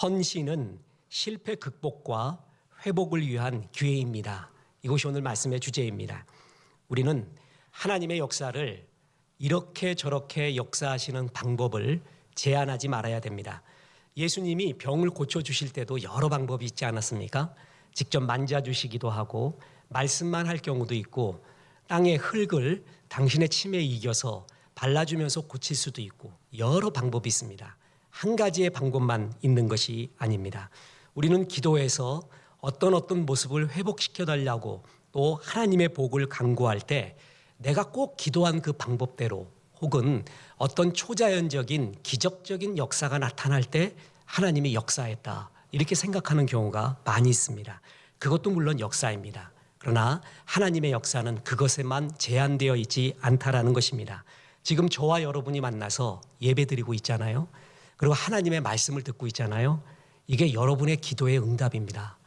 헌신은 실패 극복과 회복을 위한 기회입니다. 이것이 오늘 말씀의 주제입니다. 우리는 하나님의 역사를 이렇게 저렇게 역사하시는 방법을 제한하지 말아야 됩니다. 예수님이 병을 고쳐주실 때도 여러 방법이 있지 않았습니까? 직접 만져주시기도 하고 말씀만 할 경우도 있고 땅의 흙을 당신의 침에 이겨서 발라주면서 고칠 수도 있고 여러 방법이 있습니다. 한 가지의 방법만 있는 것이 아닙니다. 우리는 기도해서 어떤 모습을 회복시켜 달라고 또 하나님의 복을 간구할 때 내가 꼭 기도한 그 방법대로 혹은 어떤 초자연적인 기적적인 역사가 나타날 때 하나님이 역사했다 이렇게 생각하는 경우가 많이 있습니다. 그것도 물론 역사입니다. 그러나 하나님의 역사는 그것에만 제한되어 있지 않다라는 것입니다. 지금 저와 여러분이 만나서 예배드리고 있잖아요. 그리고 하나님의 말씀을 듣고 있잖아요. 이게 여러분의 기도의 응답입니다.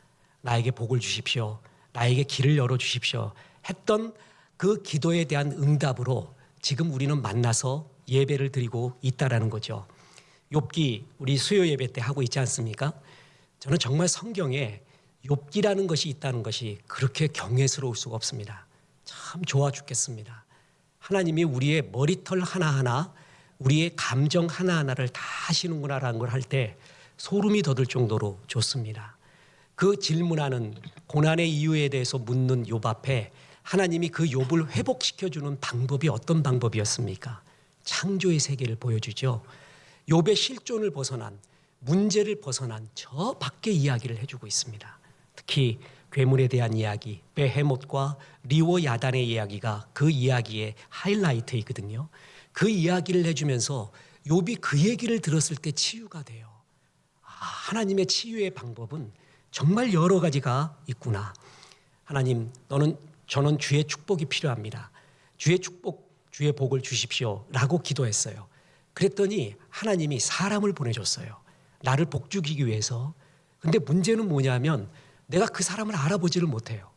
나에게 복을 주십시오. 나에게 길을 열어주십시오. 했던 그 기도에 대한 응답으로 지금 우리는 만나서 예배를 드리고 있다라는 거죠. 욥기 우리 수요 예배 때 하고 있지 않습니까? 저는 정말 성경에 욥기라는 것이 있다는 것이 그렇게 경외스러울 수가 없습니다. 참 좋아 죽겠습니다. 하나님이 우리의 머리털 하나하나 우리의 감정 하나하나를 다 아시는구나라는 걸 할 때 소름이 돋을 정도로 좋습니다. 그 질문하는 고난의 이유에 대해서 묻는 욥 앞에 하나님이 그 욥을 회복시켜주는 방법이 어떤 방법이었습니까? 창조의 세계를 보여주죠. 욥의 실존을 벗어난 문제를 벗어난 저 밖의 이야기를 해주고 있습니다. 특히 괴물에 대한 이야기, 베헤못과 리워 야단의 이야기가 그 이야기의 하이라이트이거든요. 그 이야기를 해주면서 욥이 그 얘기를 들었을 때 치유가 돼요. 하나님의 치유의 방법은 정말 여러 가지가 있구나. 하나님, 저는 주의 축복이 필요합니다. 주의 축복, 주의 복을 주십시오. 라고 기도했어요. 그랬더니 하나님이 사람을 보내줬어요. 나를 복 주기 위해서. 근데 문제는 뭐냐면 내가 그 사람을 알아보지를 못해요.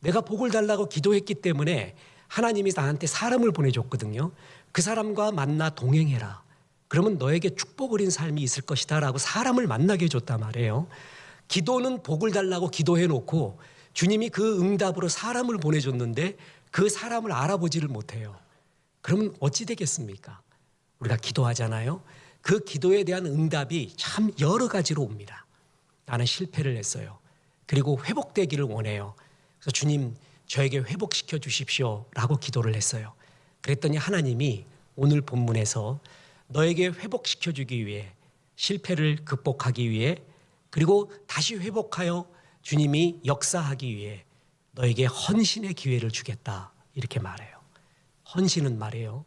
내가 복을 달라고 기도했기 때문에 하나님이 나한테 사람을 보내줬거든요. 그 사람과 만나 동행해라. 그러면 너에게 축복 어린 삶이 있을 것이다 라고 사람을 만나게 해줬단 말이에요. 기도는 복을 달라고 기도해놓고 주님이 그 응답으로 사람을 보내줬는데 그 사람을 알아보지를 못해요. 그러면 어찌 되겠습니까? 우리가 기도하잖아요. 그 기도에 대한 응답이 참 여러 가지로 옵니다. 나는 실패를 했어요. 그리고 회복되기를 원해요. 그래서 주님 저에게 회복시켜 주십시오 라고 기도를 했어요. 그랬더니 하나님이 오늘 본문에서 너에게 회복시켜 주기 위해 실패를 극복하기 위해 그리고 다시 회복하여 주님이 역사하기 위해 너에게 헌신의 기회를 주겠다 이렇게 말해요. 헌신은 말이에요.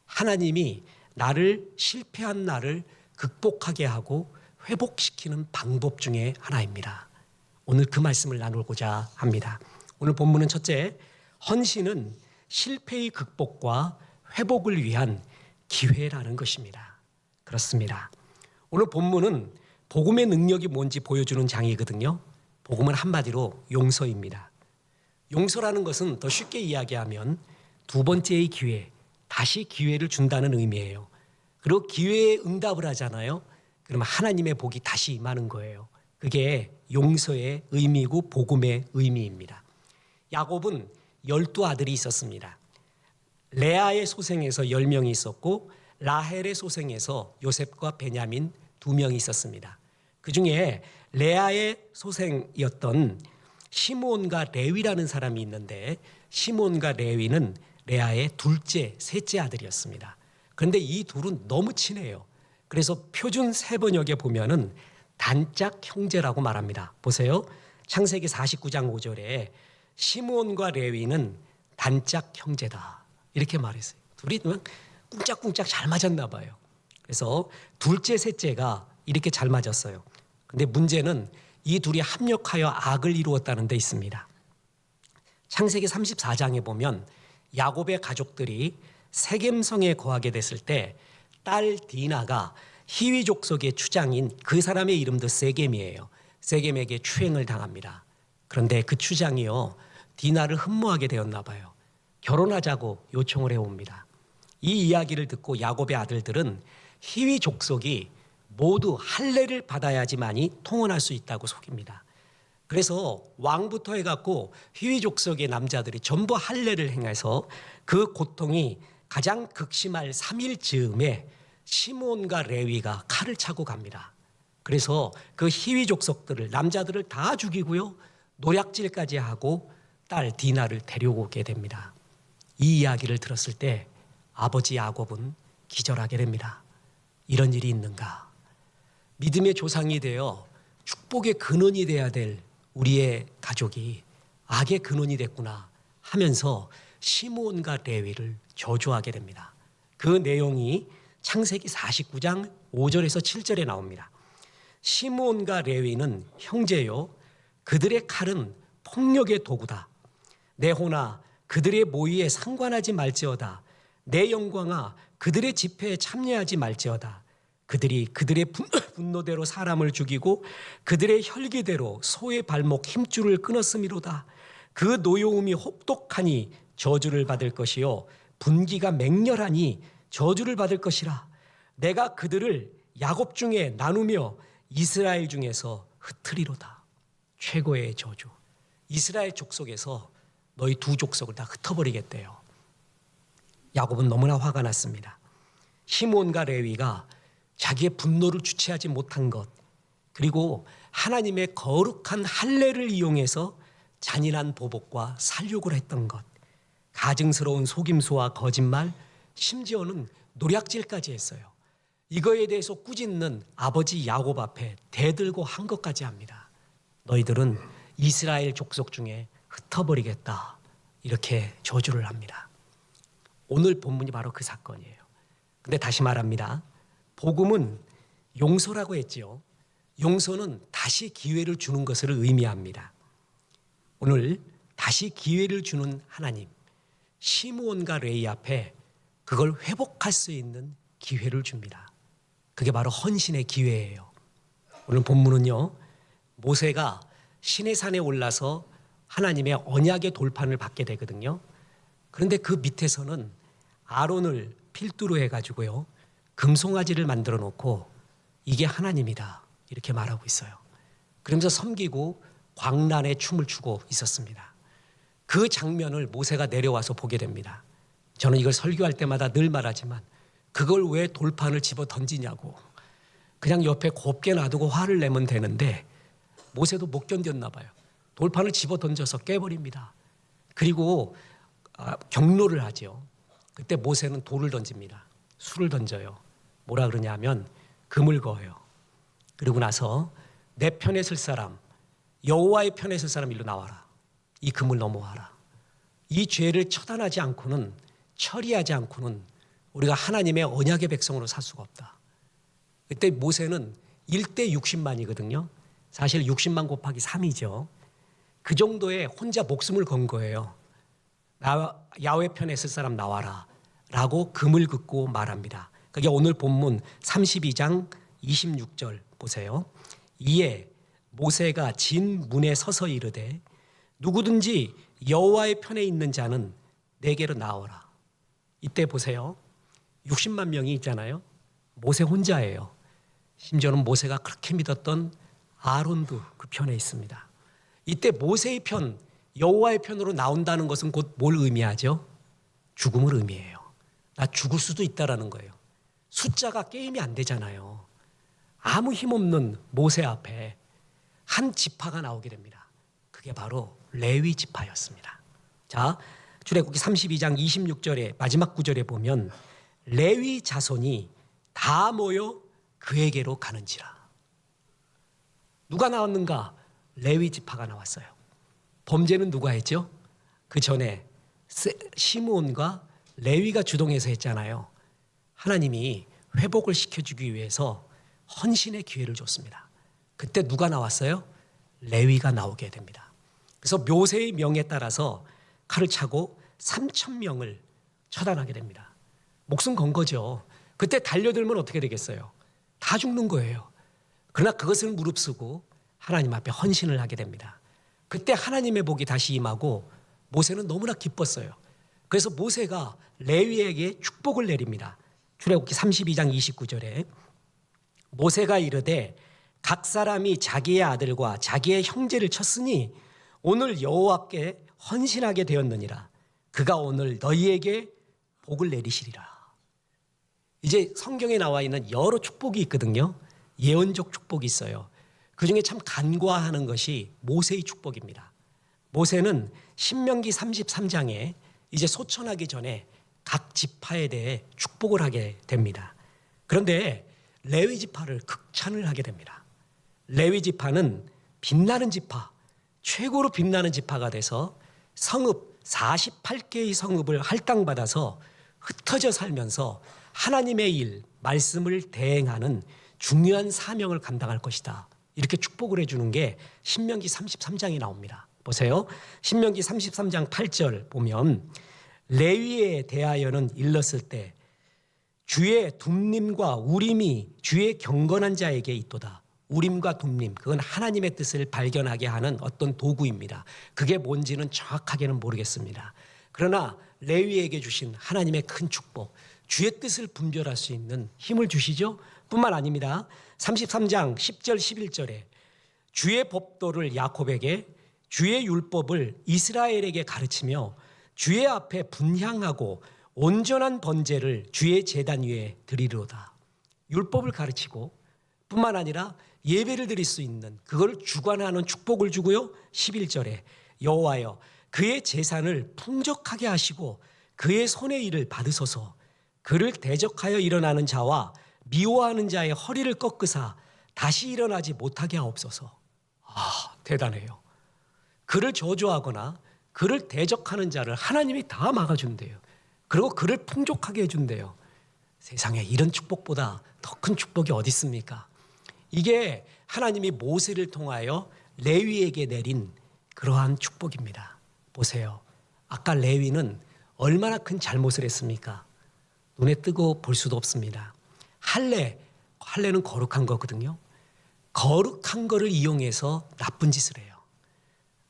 하나님이 나를 실패한 나를 극복하게 하고 회복시키는 방법 중에 하나입니다. 오늘 그 말씀을 나누고자 합니다. 오늘 본문은 첫째, 헌신은 실패의 극복과 회복을 위한 기회라는 것입니다. 그렇습니다. 오늘 본문은 복음의 능력이 뭔지 보여주는 장이거든요. 복음은 한마디로 용서입니다. 용서라는 것은 더 쉽게 이야기하면 두 번째의 기회, 다시 기회를 준다는 의미예요. 그리고 기회에 응답을 하잖아요. 그러면 하나님의 복이 다시 임하는 거예요. 그게 용서의 의미고 복음의 의미입니다. 야곱은 12아들이 있었습니다. 레아의 소생에서 10명이 있었고 라헬의 소생에서 요셉과 베냐민 2명이 있었습니다. 그중에 레아의 소생이었던 시므온과 레위라는 사람이 있는데 시므온과 레위는 레아의 둘째, 셋째 아들이었습니다. 그런데 이 둘은 너무 친해요. 그래서 표준 세번역에 보면은 단짝 형제라고 말합니다. 보세요. 창세기 49장 5절에 시므온과 레위는 단짝 형제다. 이렇게 말했어요. 둘이 꿍짝꿍짝 잘 맞았나 봐요. 그래서 둘째, 셋째가 이렇게 잘 맞았어요. 근데 문제는 이 둘이 합력하여 악을 이루었다는 데 있습니다. 창세기 34장에 보면 야곱의 가족들이 세겜성에 거하게 됐을 때 딸 디나가 히위 족속의 추장인 그 사람의 이름도 세겜이에요. 세겜에게 추행을 당합니다. 그런데 그 추장이요 디나를 흠모하게 되었나 봐요. 결혼하자고 요청을 해옵니다. 이 이야기를 듣고 야곱의 아들들은 히위 족속이 모두 할례를 받아야지만이 통혼할 수 있다고 속입니다. 그래서 왕부터 해갖고 휘위족속의 남자들이 전부 할례를 행해서 그 고통이 가장 극심할 3일 즈음에 시므온과 레위가 칼을 차고 갑니다. 그래서 그 휘위족속들을 남자들을 다 죽이고요, 노략질까지 하고 딸 디나를 데려오게 됩니다. 이 이야기를 들었을 때 아버지 야곱은 기절하게 됩니다. 이런 일이 있는가? 믿음의 조상이 되어 축복의 근원이 돼야 될 우리의 가족이 악의 근원이 됐구나 하면서 시므온과 레위를 저주하게 됩니다. 그 내용이 창세기 49장 5절에서 7절에 나옵니다. 시므온과 레위는 형제요, 그들의 칼은 폭력의 도구다. 내 호나 그들의 모의에 상관하지 말지어다. 내 영광아 그들의 집회에 참여하지 말지어다. 그들이 그들의 분노대로 사람을 죽이고 그들의 혈기대로 소의 발목 힘줄을 끊었음이로다. 그 노여움이 혹독하니 저주를 받을 것이요 분기가 맹렬하니 저주를 받을 것이라. 내가 그들을 야곱 중에 나누며 이스라엘 중에서 흩으리로다. 최고의 저주. 이스라엘 족속에서 너희 두 족속을 다 흩어버리겠대요. 야곱은 너무나 화가 났습니다. 시므온과 레위가 자기의 분노를 주체하지 못한 것, 그리고 하나님의 거룩한 할례를 이용해서 잔인한 보복과 살육을 했던 것, 가증스러운 속임수와 거짓말, 심지어는 노략질까지 했어요. 이거에 대해서 꾸짖는 아버지 야곱 앞에 대들고 한 것까지 합니다. 너희들은 이스라엘 족속 중에 흩어버리겠다, 이렇게 저주를 합니다. 오늘 본문이 바로 그 사건이에요. 근데 다시 말합니다. 복음은 용서라고 했지요. 용서는 다시 기회를 주는 것을 의미합니다. 오늘 다시 기회를 주는 하나님, 시므온과 레위 앞에 그걸 회복할 수 있는 기회를 줍니다. 그게 바로 헌신의 기회예요. 오늘 본문은요, 모세가 시내산에 올라서 하나님의 언약의 돌판을 받게 되거든요. 그런데 그 밑에서는 아론을 필두로 해가지고요, 금송아지를 만들어 놓고 이게 하나님이다, 이렇게 말하고 있어요. 그러면서 섬기고 광란의 춤을 추고 있었습니다. 그 장면을 모세가 내려와서 보게 됩니다. 저는 이걸 설교할 때마다 늘 말하지만 그걸 왜 돌판을 집어 던지냐고. 그냥 옆에 곱게 놔두고 화를 내면 되는데 모세도 못 견뎠나 봐요. 돌판을 집어 던져서 깨버립니다. 그리고 경로를 하죠. 그때 모세는 돌을 던집니다. 술을 던져요. 뭐라 그러냐면 금을 그어요. 그리고 나서 내 편에 설 사람, 여호와의 편에 설 사람 일로 나와라. 이 금을 넘어와라. 이 죄를 처단하지 않고는, 처리하지 않고는 우리가 하나님의 언약의 백성으로 살 수가 없다. 그때 모세는 1대 60만이거든요. 사실 60만 곱하기 3이죠. 그 정도의 혼자 목숨을 건 거예요. 야훼 편에 설 사람 나와라 라고 금을 긋고 말합니다. 그게 오늘 본문 32장 26절 보세요. 이에 모세가 진 문에 서서 이르되 누구든지 여호와의 편에 있는 자는 내게로 나오라. 이때 보세요. 60만 명이 있잖아요. 모세 혼자예요. 심지어는 모세가 그렇게 믿었던 아론도 그 편에 있습니다. 이때 모세의 편, 여호와의 편으로 나온다는 것은 곧 뭘 의미하죠? 죽음을 의미해요. 나 죽을 수도 있다라는 거예요. 숫자가 게임이 안 되잖아요. 아무 힘없는 모세 앞에 한 지파가 나오게 됩니다. 그게 바로 레위 지파였습니다. 자, 출애굽기 32장 26절에 마지막 구절에 보면 레위 자손이 다 모여 그에게로 가는지라. 누가 나왔는가? 레위 지파가 나왔어요. 범죄는 누가 했죠? 그 전에 시므온과 레위가 주동해서 했잖아요. 하나님이 회복을 시켜주기 위해서 헌신의 기회를 줬습니다. 그때 누가 나왔어요? 레위가 나오게 됩니다. 그래서 모세의 명에 따라서 칼을 차고 3,000명을 처단하게 됩니다. 목숨 건 거죠. 그때 달려들면 어떻게 되겠어요? 다 죽는 거예요. 그러나 그것을 무릅쓰고 하나님 앞에 헌신을 하게 됩니다. 그때 하나님의 복이 다시 임하고 모세는 너무나 기뻤어요. 그래서 모세가 레위에게 축복을 내립니다. 출애굽기 32장 29절에 모세가 이르되 각 사람이 자기의 아들과 자기의 형제를 쳤으니 오늘 여호와께 헌신하게 되었느니라. 그가 오늘 너희에게 복을 내리시리라. 이제 성경에 나와 있는 여러 축복이 있거든요. 예언적 축복이 있어요. 그중에 참 간과하는 것이 모세의 축복입니다. 모세는 신명기 33장에 이제 소천하기 전에 각 지파에 대해 축복을 하게 됩니다. 그런데 레위 지파를 극찬을 하게 됩니다. 레위 지파는 빛나는 지파, 최고로 빛나는 지파가 돼서 성읍 48개의 성읍을 할당받아서 흩어져 살면서 하나님의 일, 말씀을 대행하는 중요한 사명을 감당할 것이다. 이렇게 축복을 해주는 게 신명기 33장이 나옵니다. 보세요. 신명기 33장 8절 보면 레위에 대하여는 일렀을 때 주의 둠님과 우림이 주의 경건한 자에게 있도다. 우림과 둠님, 그건 하나님의 뜻을 발견하게 하는 어떤 도구입니다. 그게 뭔지는 정확하게는 모르겠습니다. 그러나 레위에게 주신 하나님의 큰 축복, 주의 뜻을 분별할 수 있는 힘을 주시죠. 뿐만 아닙니다. 33장 10절 11절에 주의 법도를 야곱에게, 주의 율법을 이스라엘에게 가르치며 주의 앞에 분향하고 온전한 번제를 주의 제단 위에 드리리로다. 율법을 가르치고 뿐만 아니라 예배를 드릴 수 있는 그걸 주관하는 축복을 주고요. 11절에 여호와여 그의 재산을 풍족하게 하시고 그의 손의 일을 받으소서. 그를 대적하여 일어나는 자와 미워하는 자의 허리를 꺾으사 다시 일어나지 못하게 하옵소서. 대단해요. 그를 저주하거나 그를 대적하는 자를 하나님이 다 막아준대요. 그리고 그를 풍족하게 해준대요. 세상에 이런 축복보다 더 큰 축복이 어디 있습니까? 이게 하나님이 모세를 통하여 레위에게 내린 그러한 축복입니다. 보세요. 아까 레위는 얼마나 큰 잘못을 했습니까? 눈에 뜨고 볼 수도 없습니다. 할례는 거룩한 거거든요. 거룩한 거를 이용해서 나쁜 짓을 해요.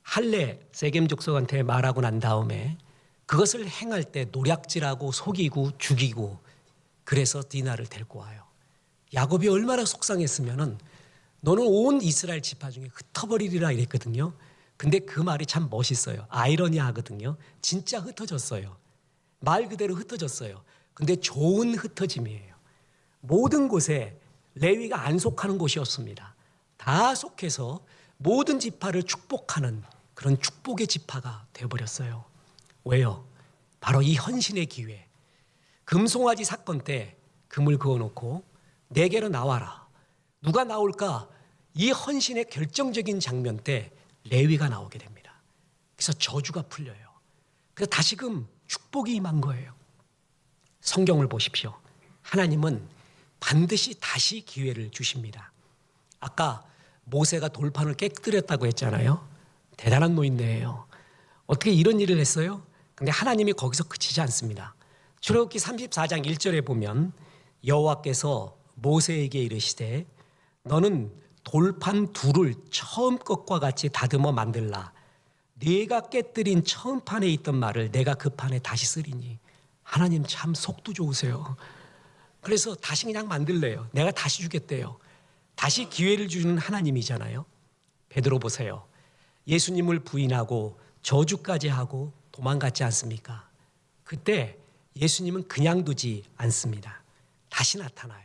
할례 세겜 족속한테 말하고 난 다음에 그것을 행할 때 노략질하고 속이고 죽이고 그래서 디나를 데리고 와요. 야곱이 얼마나 속상했으면은 너는 온 이스라엘 지파 중에 흩어버리리라 이랬거든요. 근데 그 말이 참 멋있어요. 아이러니하거든요. 진짜 흩어졌어요. 말 그대로 흩어졌어요. 근데 좋은 흩어짐이에요. 모든 곳에 레위가 안 속하는 곳이 없습니다. 다 속해서 모든 지파를 축복하는 그런 축복의 지파가 되어버렸어요. 왜요? 바로 이 헌신의 기회. 금송아지 사건 때 금을 그어놓고 내게로 나와라. 누가 나올까? 이 헌신의 결정적인 장면 때 레위가 나오게 됩니다. 그래서 저주가 풀려요. 그래서 다시금 축복이 임한 거예요. 성경을 보십시오. 하나님은 반드시 다시 기회를 주십니다. 아까 모세가 돌판을 깨뜨렸다고 했잖아요. 대단한 노인네예요. 어떻게 이런 일을 했어요? 근데 하나님이 거기서 그치지 않습니다. 출애굽기 34장 1절에 보면 여호와께서 모세에게 이르시되 너는 돌판 둘을 처음 것과 같이 다듬어 만들라. 네가 깨뜨린 처음 판에 있던 말을 내가 그 판에 다시 쓰리니. 하나님 참 속도 좋으세요. 그래서 다시 그냥 만들래요. 내가 다시 주겠대요. 다시 기회를 주는 하나님이잖아요. 베드로 보세요. 예수님을 부인하고 저주까지 하고 도망갔지 않습니까? 그때 예수님은 그냥 두지 않습니다. 다시 나타나요.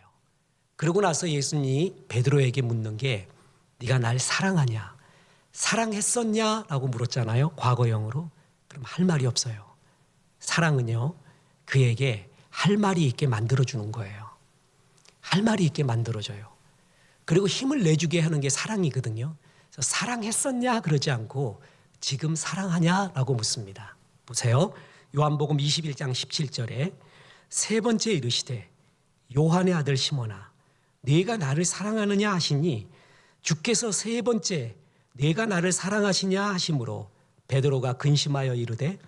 그러고 나서 예수님이 베드로에게 묻는 게 네가 날 사랑하냐? 사랑했었냐? 라고 물었잖아요. 과거형으로. 그럼 할 말이 없어요. 사랑은요. 그에게 할 말이 있게 만들어주는 거예요. 할 말이 있게 만들어줘요. 그리고 힘을 내주게 하는 게 사랑이거든요. 그래서 사랑했었냐? 그러지 않고 지금 사랑하냐? 라고 묻습니다. 보세요. 요한복음 21장 17절에 세 번째 이르시되 요한의 아들 시몬아 네가 나를 사랑하느냐 하시니 주께서 세 번째 네가 나를 사랑하시냐 하심으로 베드로가 근심하여 이르되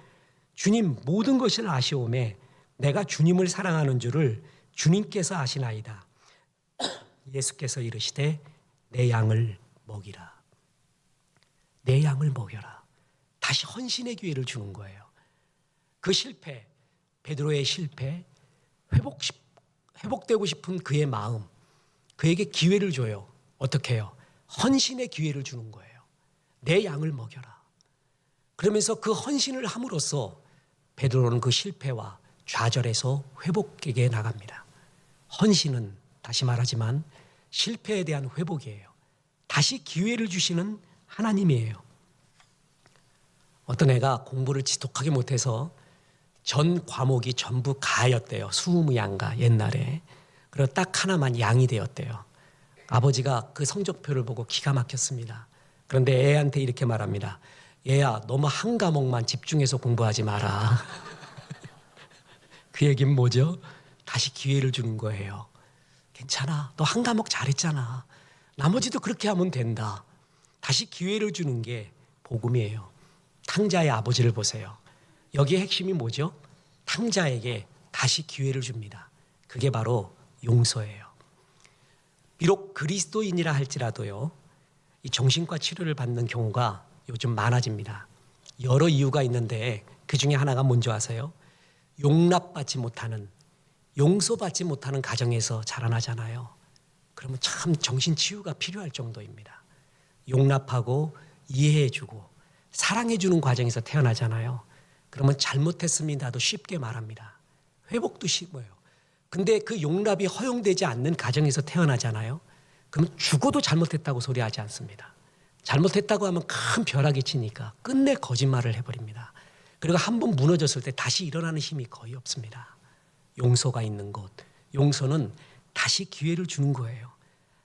주님 모든 것을 아시오매 내가 주님을 사랑하는 줄을 주님께서 아시나이다. 예수께서 이르시되 내 양을 먹이라. 내 양을 먹여라. 다시 헌신의 기회를 주는 거예요. 그 실패, 베드로의 실패, 회복되고 싶은 그의 마음, 그에게 기회를 줘요. 어떻게 해요? 헌신의 기회를 주는 거예요. 내 양을 먹여라. 그러면서 그 헌신을 함으로써 베드로는 그 실패와 좌절에서 회복에 나갑니다. 헌신은 다시 말하지만 실패에 대한 회복이에요. 다시 기회를 주시는 하나님이에요. 어떤 애가 공부를 지독하게 못해서 전 과목이 전부 가였대요. 수무양가 옛날에. 그리고 딱 하나만 양이 되었대요. 아버지가 그 성적표를 보고 기가 막혔습니다. 그런데 애한테 이렇게 말합니다. 얘야, 너무 한 과목만 집중해서 공부하지 마라. 그 얘기는 뭐죠? 다시 기회를 주는 거예요. 괜찮아. 너 한 과목 잘했잖아. 나머지도 그렇게 하면 된다. 다시 기회를 주는 게 복음이에요. 탕자의 아버지를 보세요. 여기에 핵심이 뭐죠? 탕자에게 다시 기회를 줍니다. 그게 바로 용서예요. 비록 그리스도인이라 할지라도요, 이 정신과 치료를 받는 경우가 요즘 많아집니다. 여러 이유가 있는데 그 중에 하나가 뭔지 아세요? 용납받지 못하는, 용서받지 못하는 가정에서 자라나잖아요. 그러면 참 정신치유가 필요할 정도입니다. 용납하고 이해해주고 사랑해주는 과정에서 태어나잖아요. 그러면 잘못했습니다도 쉽게 말합니다. 회복도 쉬워요. 근데 그 용납이 허용되지 않는 가정에서 태어나잖아요. 그러면 죽어도 잘못했다고 소리하지 않습니다. 잘못했다고 하면 큰 벼락이 치니까 끝내 거짓말을 해버립니다. 그리고 한번 무너졌을 때 다시 일어나는 힘이 거의 없습니다. 용서가 있는 곳, 용서는 다시 기회를 주는 거예요.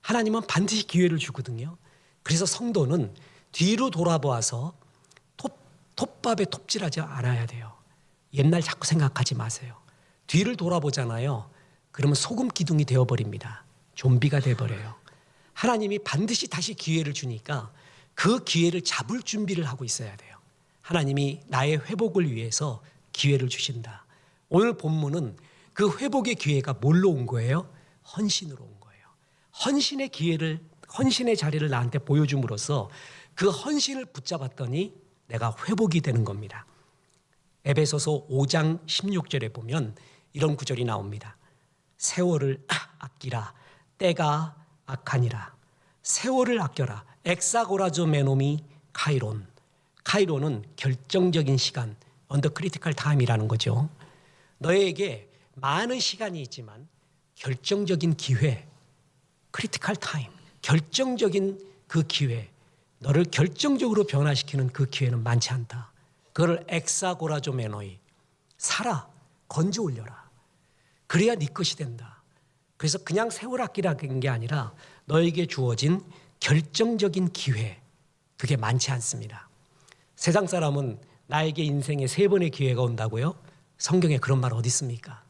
하나님은 반드시 기회를 주거든요. 그래서 성도는 뒤로 돌아보아서 톱밥에 톱질하지 않아야 돼요. 옛날 자꾸 생각하지 마세요. 뒤를 돌아보잖아요. 그러면 소금 기둥이 되어버립니다. 좀비가 되어버려요. 하나님이 반드시 다시 기회를 주니까 그 기회를 잡을 준비를 하고 있어야 돼요. 하나님이 나의 회복을 위해서 기회를 주신다. 오늘 본문은 그 회복의 기회가 뭘로 온 거예요? 헌신으로 온 거예요. 헌신의 기회를, 헌신의 자리를 나한테 보여줌으로써 그 헌신을 붙잡았더니 내가 회복이 되는 겁니다. 에베소서 5장 16절에 보면 이런 구절이 나옵니다. 세월을 아끼라. 때가 악하니라. 세월을 아껴라. 엑사고라조 메노미 카이론. 카이론은 결정적인 시간, 언더 크리티컬 타임이라는 거죠. 너에게 많은 시간이 있지만 결정적인 기회, 크리티컬 타임, 결정적인 그 기회, 너를 결정적으로 변화시키는 그 기회는 많지 않다. 그걸 엑사고라조 메노이, 살아, 건져 올려라. 그래야 네 것이 된다. 그래서 그냥 세월 아끼라는 게 아니라 너에게 주어진 결정적인 기회, 그게 많지 않습니다. 세상 사람은 나에게 인생에 3번의 기회가 온다고요? 성경에 그런 말 어디 있습니까?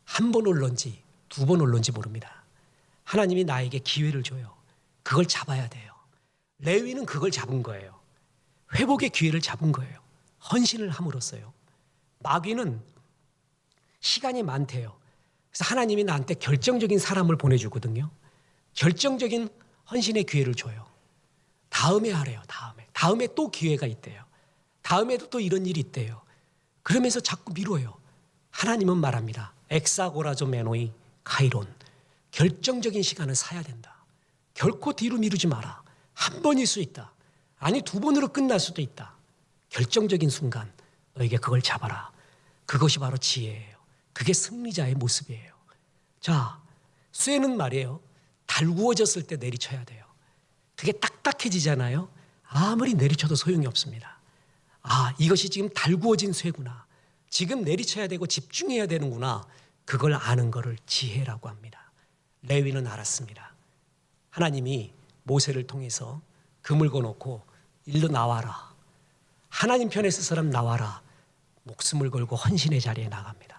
한 번 올런지 2번 올런지 모릅니다. 하나님이 나에게 기회를 줘요. 그걸 잡아야 돼요. 레위는 그걸 잡은 거예요. 회복의 기회를 잡은 거예요. 헌신을 함으로써요. 마귀는 시간이 많대요. 그래서 하나님이 나한테 결정적인 사람을 보내주거든요. 결정적인 헌신의 기회를 줘요. 다음에 하래요. 다음에 또 기회가 있대요. 다음에도 또 이런 일이 있대요. 그러면서 자꾸 미뤄요. 하나님은 말합니다. 엑사고라조 메노이 카이론. 결정적인 시간을 사야 된다. 결코 뒤로 미루지 마라. 한 번일 수 있다. 아니 2번으로 끝날 수도 있다. 결정적인 순간 너에게 그걸 잡아라. 그것이 바로 지혜예요. 그게 승리자의 모습이에요. 자, 쇠는 말이에요. 달구어졌을 때 내리쳐야 돼요. 그게 딱딱해지잖아요. 아무리 내리쳐도 소용이 없습니다. 아, 이것이 지금 달구어진 쇠구나. 지금 내리쳐야 되고 집중해야 되는구나. 그걸 아는 거를 지혜라고 합니다. 레위는 알았습니다. 하나님이 모세를 통해서 금을 거놓고 일로 나와라. 하나님 편에 서 사람 나와라. 목숨을 걸고 헌신의 자리에 나갑니다.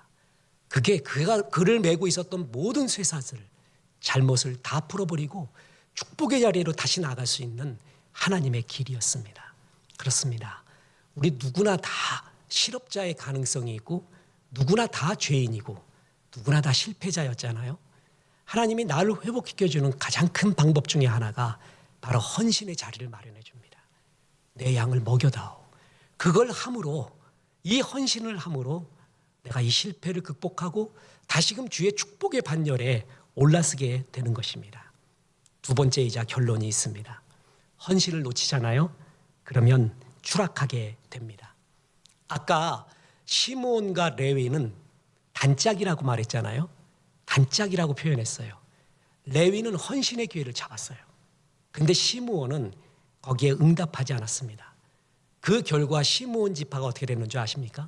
그게 그가 그를 메고 있었던 모든 쇠사슬, 잘못을 다 풀어버리고 축복의 자리로 다시 나갈 수 있는 하나님의 길이었습니다. 그렇습니다. 우리 누구나 다 실업자의 가능성이 있고 누구나 다 죄인이고 누구나 다 실패자였잖아요. 하나님이 나를 회복시켜주는 가장 큰 방법 중에 하나가 바로 헌신의 자리를 마련해 줍니다. 내 양을 먹여다오. 그걸 함으로, 이 헌신을 함으로 내가 이 실패를 극복하고 다시금 주의 축복의 반열에 올라서게 되는 것입니다. 두 번째이자 결론이 있습니다. 헌신을 놓치잖아요. 그러면 추락하게 됩니다. 아까 시므온과 레위는 단짝이라고 말했잖아요. 단짝이라고 표현했어요. 레위는 헌신의 기회를 잡았어요. 그런데 시므온은 거기에 응답하지 않았습니다. 그 결과 시므온 지파가 어떻게 됐는 줄 아십니까?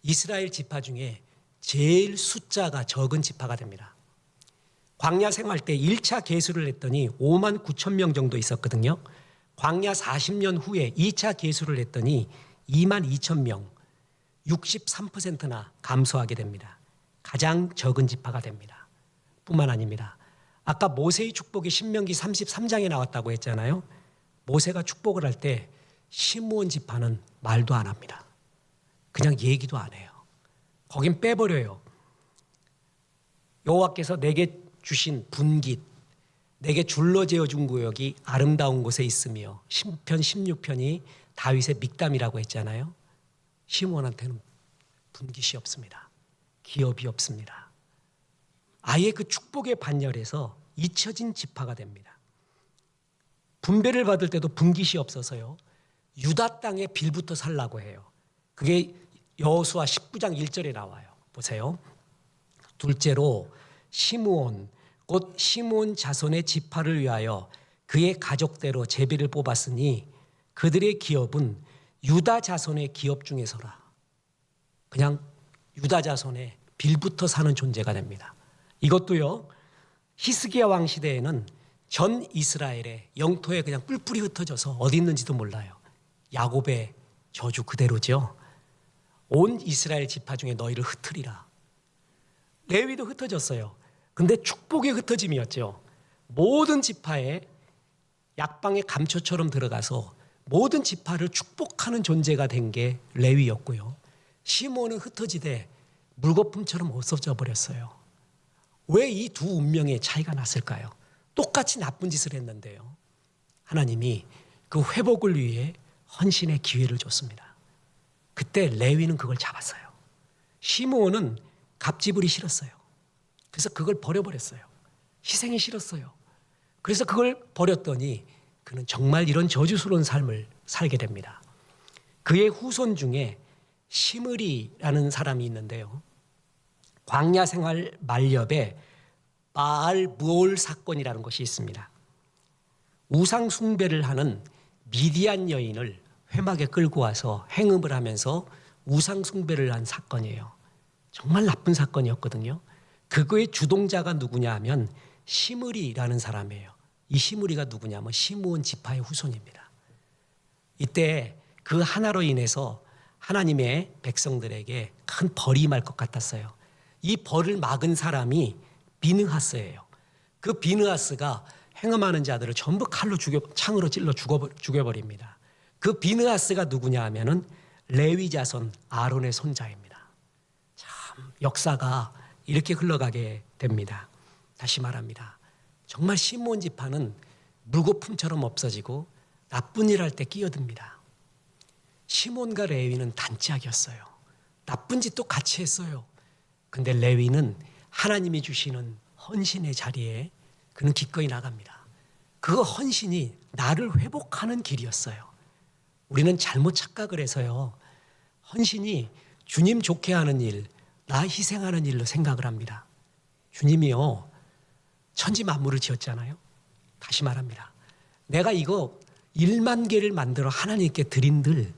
이스라엘 지파 중에 제일 숫자가 적은 지파가 됩니다. 광야 생활 때 1차 계수를 했더니 5만 9천 명 정도 있었거든요. 광야 40년 후에 2차 계수를 했더니 2만 2천 명, 63%나 감소하게 됩니다. 가장 적은 지파가 됩니다. 뿐만 아닙니다. 아까 모세의 축복이 신명기 33장에 나왔다고 했잖아요. 모세가 축복을 할 때 시므온 지파는 말도 안 합니다. 그냥 얘기도 안 해요. 거긴 빼버려요. 여호와께서 내게 주신 분깃, 내게 둘러재어 준 구역이 아름다운 곳에 있으며 시편 16편이 다윗의 믹담이라고 했잖아요. 시므온한테는 분깃이 없습니다. 기업이 없습니다. 아예 그 축복의 반열에서 잊혀진 지파가 됩니다. 분배를 받을 때도 분깃이 없어서요. 유다 땅에 빌부터 살라고 해요. 그게 여호수아 19장 1절에 나와요. 보세요. 둘째로 시므온 곧 시므온 자손의 지파를 위하여 그의 가족대로 제비를 뽑았으니 그들의 기업은 유다 자손의 기업 중에서라. 그냥 유다 자손의 빌부터 사는 존재가 됩니다. 이것도요. 히스기야 왕 시대에는 전 이스라엘의 영토에 그냥 뿔뿔이 흩어져서 어디 있는지도 몰라요. 야곱의 저주 그대로죠. 온 이스라엘 지파 중에 너희를 흩으리라. 레위도 흩어졌어요. 근데 축복의 흩어짐이었죠. 모든 지파에 약방의 감초처럼 들어가서 모든 지파를 축복하는 존재가 된 게 레위였고요. 시므온은 흩어지되 물거품처럼 없어져 버렸어요. 왜 이 두 운명의 차이가 났을까요? 똑같이 나쁜 짓을 했는데요. 하나님이 그 회복을 위해 헌신의 기회를 줬습니다. 그때 레위는 그걸 잡았어요. 시므온은 갑질이 싫었어요. 그래서 그걸 버려버렸어요. 희생이 싫었어요. 그래서 그걸 버렸더니 그는 정말 이런 저주스러운 삶을 살게 됩니다. 그의 후손 중에 시므리라는 사람이 있는데요. 광야 생활 말엽에 바알 무올 사건이라는 것이 있습니다. 우상 숭배를 하는 미디안 여인을 회막에 끌고 와서 행음을 하면서 우상 숭배를 한 사건이에요. 정말 나쁜 사건이었거든요. 그거의 주동자가 누구냐 하면 시므리라는 사람이에요. 이 시므리가 누구냐 하면 시므온 지파의 후손입니다. 이때 그 하나로 인해서 하나님의 백성들에게 큰 벌이 임할 것 같았어요. 이 벌을 막은 사람이 비느하스예요. 그 비느하스가 행음하는 자들을 전부 창으로 찔러 죽여버립니다. 그 비느하스가 누구냐 하면은 레위 자손 아론의 손자입니다. 참 역사가 이렇게 흘러가게 됩니다. 다시 말합니다. 정말 시므온 지파는 물거품처럼 없어지고 나쁜 일 할 때 끼어듭니다. 시몬과 레위는 단짝이었어요. 나쁜 짓도 같이 했어요. 근데 레위는 하나님이 주시는 헌신의 자리에 그는 기꺼이 나갑니다. 그 헌신이 나를 회복하는 길이었어요. 우리는 잘못 착각을 해서요. 헌신이 주님 좋게 하는 일, 나 희생하는 일로 생각을 합니다. 주님이요. 천지 만물을 지었잖아요. 다시 말합니다. 내가 이거 1만 개를 만들어 하나님께 드린들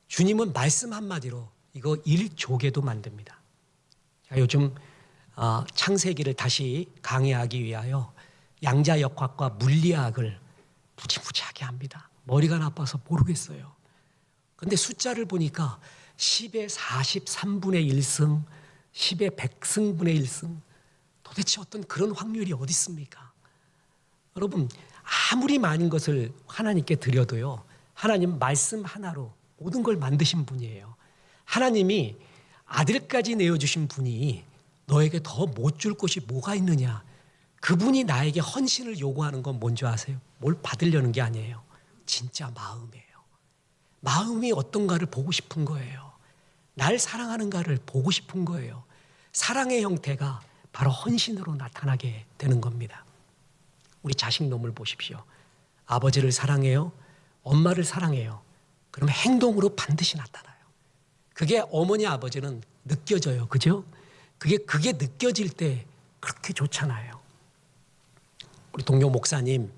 주님은 말씀 한마디로 이거 1조개도 만듭니다. 요즘 창세기를 다시 강의하기 위하여 양자역학과 물리학을 무지무지하게 합니다. 머리가 나빠서 모르겠어요. 그런데 숫자를 보니까 10의 43분의 1승, 10의 100승분의 1승 도대체 어떤 그런 확률이 어디 있습니까? 여러분 아무리 많은 것을 하나님께 드려도요. 하나님 말씀 하나로 모든 걸 만드신 분이에요. 하나님이 아들까지 내어주신 분이 너에게 더 못 줄 것이 뭐가 있느냐. 그분이 나에게 헌신을 요구하는 건 뭔지 아세요? 뭘 받으려는 게 아니에요. 진짜 마음이에요. 마음이 어떤가를 보고 싶은 거예요. 날 사랑하는가를 보고 싶은 거예요. 사랑의 형태가 바로 헌신으로 나타나게 되는 겁니다. 우리 자식 놈을 보십시오. 아버지를 사랑해요. 엄마를 사랑해요. 그러면 행동으로 반드시 나타나요. 그게 어머니 아버지는 느껴져요. 그죠? 그게 느껴질 때 그렇게 좋잖아요. 우리 동료 목사님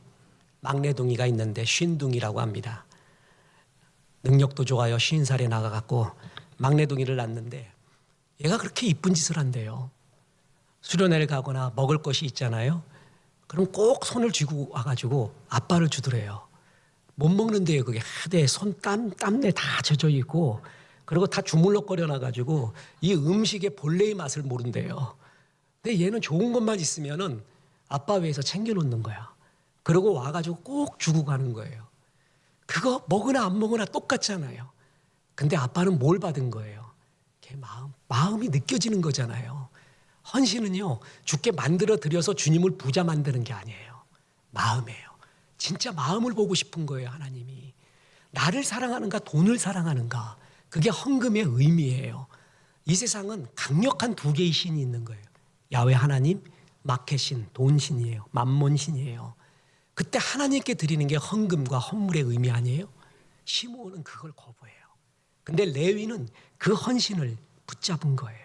막내둥이가 있는데 쉰둥이라고 합니다. 능력도 좋아요. 50살에 나가갖고 막내둥이를 낳는데 얘가 그렇게 이쁜 짓을 한대요. 수련회를 가거나 먹을 것이 있잖아요. 그럼 꼭 손을 쥐고 와가지고 아빠를 주더래요. 못 먹는데요. 그게 하대 손 땀내 다 젖어 있고 그리고 다 주물럭거려 놔가지고 이 음식의 본래의 맛을 모른대요. 근데 얘는 좋은 것만 있으면은 아빠 위해서 챙겨놓는 거야. 그러고 와가지고 꼭 주고 가는 거예요. 그거 먹으나 안 먹으나 똑같잖아요. 근데 아빠는 뭘 받은 거예요? 걔 마음이 느껴지는 거잖아요. 헌신은요, 주께 만들어 드려서 주님을 부자 만드는 게 아니에요. 마음이에요. 진짜 마음을 보고 싶은 거예요, 하나님이. 나를 사랑하는가, 돈을 사랑하는가. 그게 헌금의 의미예요. 이 세상은 강력한 두 개의 신이 있는 거예요. 야훼 하나님, 마켓신, 돈신이에요. 만몬신이에요. 그때 하나님께 드리는 게 헌금과 헌물의 의미 아니에요? 시므온은 그걸 거부해요. 근데 레위는 그 헌신을 붙잡은 거예요.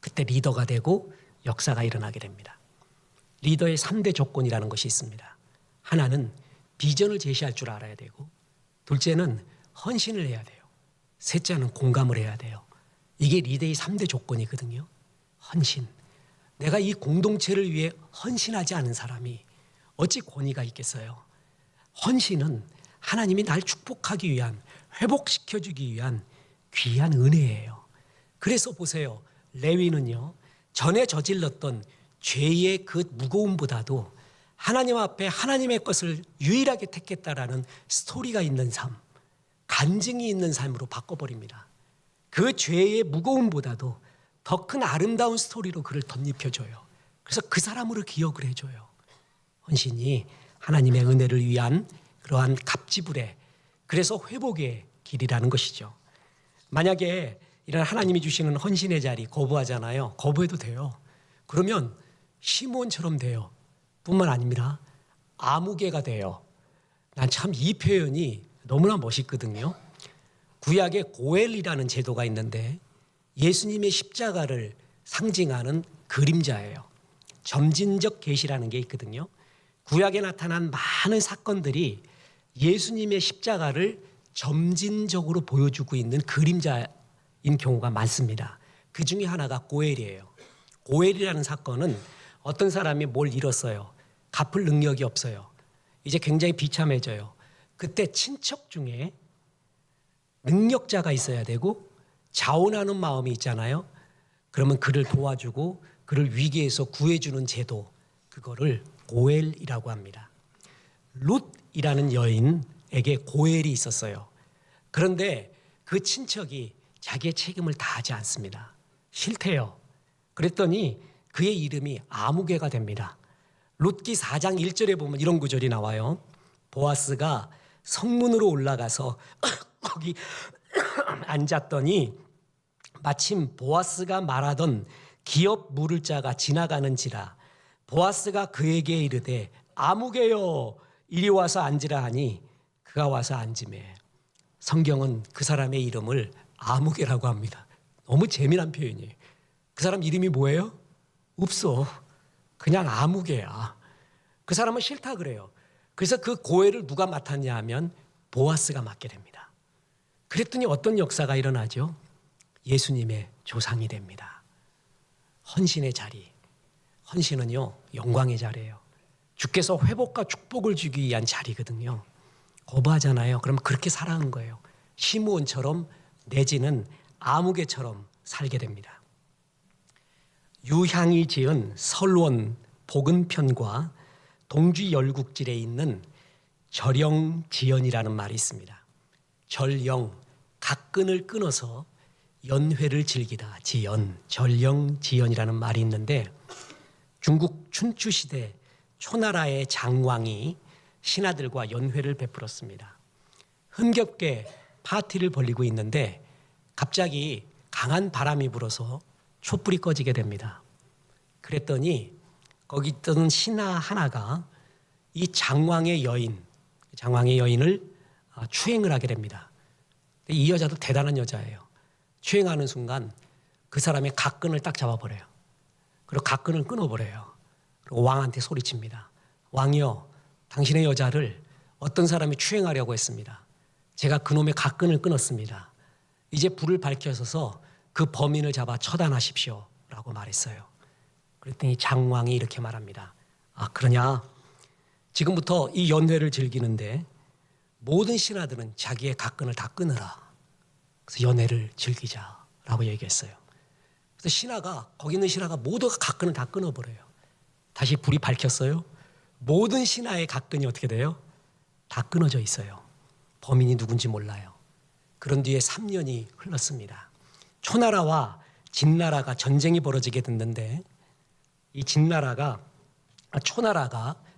그때 리더가 되고 역사가 일어나게 됩니다. 리더의 3대 조건이라는 것이 있습니다. 하나는 비전을 제시할 줄 알아야 되고, 둘째는 헌신을 해야 돼요. 셋째는 공감을 해야 돼요. 이게 리더의 3대 조건이거든요. 헌신. 내가 이 공동체를 위해 헌신하지 않은 사람이 어찌 권위가 있겠어요? 헌신은 하나님이 날 축복하기 위한, 회복시켜주기 위한 귀한 은혜예요. 그래서 보세요. 레위는요, 전에 저질렀던 죄의 그 무거움보다도 하나님 앞에 하나님의 것을 유일하게 택했다라는 스토리가 있는 삶, 간증이 있는 삶으로 바꿔버립니다. 그 죄의 무거움보다도 더 큰 아름다운 스토리로 그를 덧입혀줘요. 그래서 그 사람으로 기억을 해줘요. 헌신이 하나님의 은혜를 위한 그러한 갑지불의, 그래서 회복의 길이라는 것이죠. 만약에 이런 하나님이 주시는 헌신의 자리 거부하잖아요. 거부해도 돼요. 그러면 시므온처럼 돼요. 뿐만 아닙니다. 아무개가 돼요. 난 참 이 표현이 너무나 멋있거든요. 구약에 고엘이라는 제도가 있는데 예수님의 십자가를 상징하는 그림자예요. 점진적 계시라는 게 있거든요. 구약에 나타난 많은 사건들이 예수님의 십자가를 점진적으로 보여주고 있는 그림자인 경우가 많습니다. 그 중에 하나가 고엘이에요. 고엘이라는 사건은 어떤 사람이 뭘 잃었어요. 갚을 능력이 없어요. 이제 굉장히 비참해져요. 그때 친척 중에 능력자가 있어야 되고 자원하는 마음이 있잖아요. 그러면 그를 도와주고 그를 위기에서 구해주는 제도, 그거를 고엘이라고 합니다. 룻이라는 여인에게 고엘이 있었어요. 그런데 그 친척이 자기의 책임을 다하지 않습니다. 싫대요. 그랬더니 그의 이름이 아무개가 됩니다. 룻기 4장 1절에 보면 이런 구절이 나와요. 보아스가 성문으로 올라가서 거기 앉았더니 마침 보아스가 말하던 기업 물을 자가 지나가는지라. 보아스가 그에게 이르되 아무개여 이리 와서 앉으라 하니 그가 와서 앉으매. 성경은 그 사람의 이름을 아무개라고 합니다. 너무 재미난 표현이에요. 그 사람 이름이 뭐예요? 없어. 그냥 아무개야. 그 사람은 싫다 그래요. 그래서 그 고엘을 누가 맡았냐 하면 보아스가 맡게 됩니다. 그랬더니 어떤 역사가 일어나죠? 예수님의 조상이 됩니다. 헌신의 자리. 헌신은요, 영광의 자리예요. 주께서 회복과 축복을 주기 위한 자리거든요. 거부하잖아요. 그러면 그렇게 살아간 거예요. 시므온처럼 내지는 아무개처럼 살게 됩니다. 유향이 지은 설원 복은편과 동주 열국질에 있는 절영지연이라는 말이 있습니다. 절영, 각근을 끊어서 연회를 즐기다, 지연, 절영지연이라는 말이 있는데 중국 춘추시대 초나라의 장왕이 신하들과 연회를 베풀었습니다. 흥겹게 파티를 벌이고 있는데 갑자기 강한 바람이 불어서 촛불이 꺼지게 됩니다. 그랬더니 거기 있던 신하 하나가 이 장왕의 여인을 추행을 하게 됩니다. 이 여자도 대단한 여자예요. 추행하는 순간 그 사람의 각근을 딱 잡아버려요. 그리고 각근을 끊어버려요. 그리고 왕한테 소리칩니다. 왕이여, 당신의 여자를 어떤 사람이 추행하려고 했습니다. 제가 그놈의 각근을 끊었습니다. 이제 불을 밝혀서 그 범인을 잡아 처단하십시오 라고 말했어요. 그랬더니 장왕이 이렇게 말합니다. 아, 그러냐? 지금부터 이 연회를 즐기는데 모든 신하들은 자기의 각근을 다 끊으라. 그래서 연회를 즐기자라고 얘기했어요. 그래서 거기 있는 신하가 모두가 각근을 다 끊어버려요. 다시 불이 밝혔어요. 모든 신하의 각근이 어떻게 돼요? 다 끊어져 있어요. 범인이 누군지 몰라요. 그런 뒤에 3년이 흘렀습니다. 초나라와 진나라가 전쟁이 벌어지게 됐는데 이 초나라가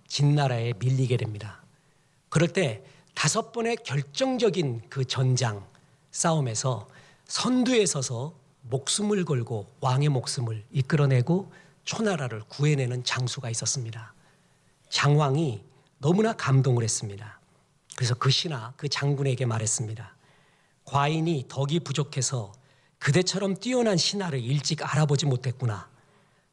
진나라에 밀리게 됩니다. 그럴 때 5번의 결정적인 그 전장 싸움에서 선두에 서서 목숨을 걸고 왕의 목숨을 이끌어내고 초나라를 구해내는 장수가 있었습니다. 장왕이 너무나 감동을 했습니다. 그래서 그 장군에게 말했습니다. 과인이 덕이 부족해서 그대처럼 뛰어난 신하를 일찍 알아보지 못했구나.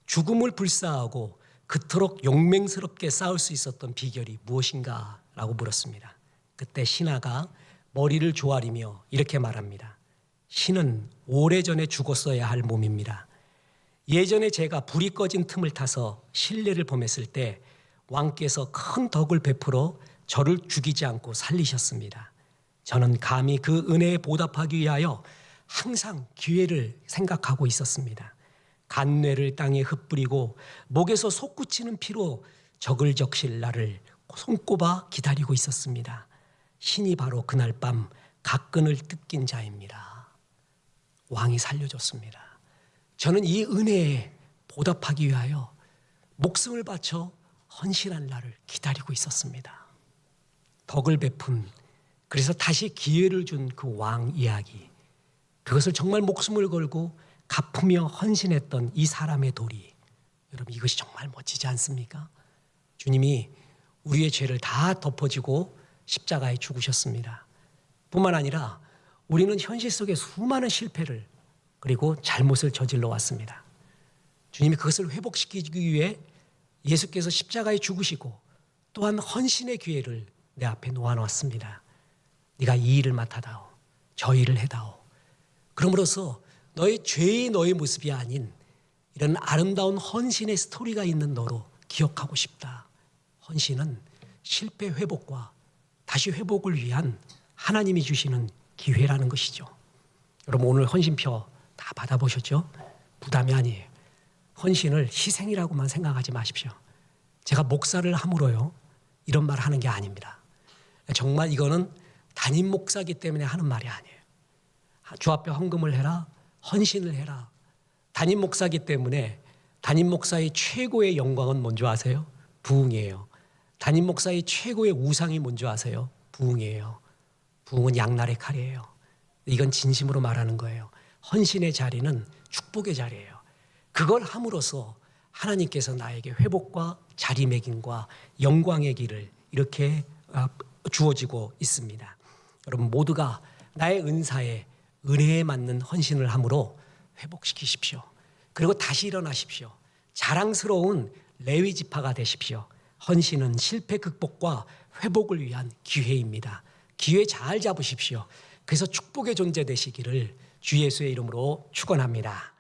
죽음을 불사하고 그토록 용맹스럽게 싸울 수 있었던 비결이 무엇인가? 라고 물었습니다. 그때 신하가 머리를 조아리며 이렇게 말합니다. 신은 오래전에 죽었어야 할 몸입니다. 예전에 제가 불이 꺼진 틈을 타서 신뢰를 범했을 때 왕께서 큰 덕을 베풀어 저를 죽이지 않고 살리셨습니다. 저는 감히 그 은혜에 보답하기 위하여 항상 기회를 생각하고 있었습니다. 간뇌를 땅에 흩뿌리고 목에서 솟구치는 피로 적을 적실 나를 손꼽아 기다리고 있었습니다. 신이 바로 그날 밤 각근을 뜯긴 자입니다. 왕이 살려줬습니다. 저는 이 은혜에 보답하기 위하여 목숨을 바쳐 헌신할 날을 기다리고 있었습니다. 덕을 베푼, 그래서 다시 기회를 준 그 왕 이야기, 그것을 정말 목숨을 걸고 갚으며 헌신했던 이 사람의 도리, 여러분 이것이 정말 멋지지 않습니까? 주님이 우리의 죄를 다 덮어지고 십자가에 죽으셨습니다. 뿐만 아니라 우리는 현실 속에 수많은 실패를 그리고 잘못을 저질러 왔습니다. 주님이 그것을 회복시키기 위해 예수께서 십자가에 죽으시고 또한 헌신의 기회를 내 앞에 놓아놓았습니다. 네가 이 일을 맡아다오. 저 일을 해다오. 그러므로써 너의 죄의 너의 모습이 아닌 이런 아름다운 헌신의 스토리가 있는 너로 기억하고 싶다. 헌신은 실패 회복과 다시 회복을 위한 하나님이 주시는 기회라는 것이죠. 여러분 오늘 헌신표 다 받아보셨죠? 부담이 아니에요. 헌신을 희생이라고만 생각하지 마십시오. 제가 목사를 함으로요 이런 말 하는 게 아닙니다. 정말 이거는 담임 목사기 때문에 하는 말이 아니에요. 주 앞에 헌금을 해라, 헌신을 해라. 담임 목사기 때문에 담임 목사의 최고의 영광은 뭔지 아세요? 부흥이에요. 담임 목사의 최고의 우상이 뭔지 아세요? 부흥이에요. 부흥은 양날의 칼이에요. 이건 진심으로 말하는 거예요. 헌신의 자리는 축복의 자리예요. 그걸 함으로써 하나님께서 나에게 회복과 자리매김과 영광의 길을 이렇게 주어지고 있습니다. 여러분 모두가 나의 은사에 은혜에 맞는 헌신을 함으로 회복시키십시오. 그리고 다시 일어나십시오. 자랑스러운 레위 지파가 되십시오. 헌신은 실패 극복과 회복을 위한 기회입니다. 기회 잘 잡으십시오. 그래서 축복의 존재 되시기를 주 예수의 이름으로 축원합니다.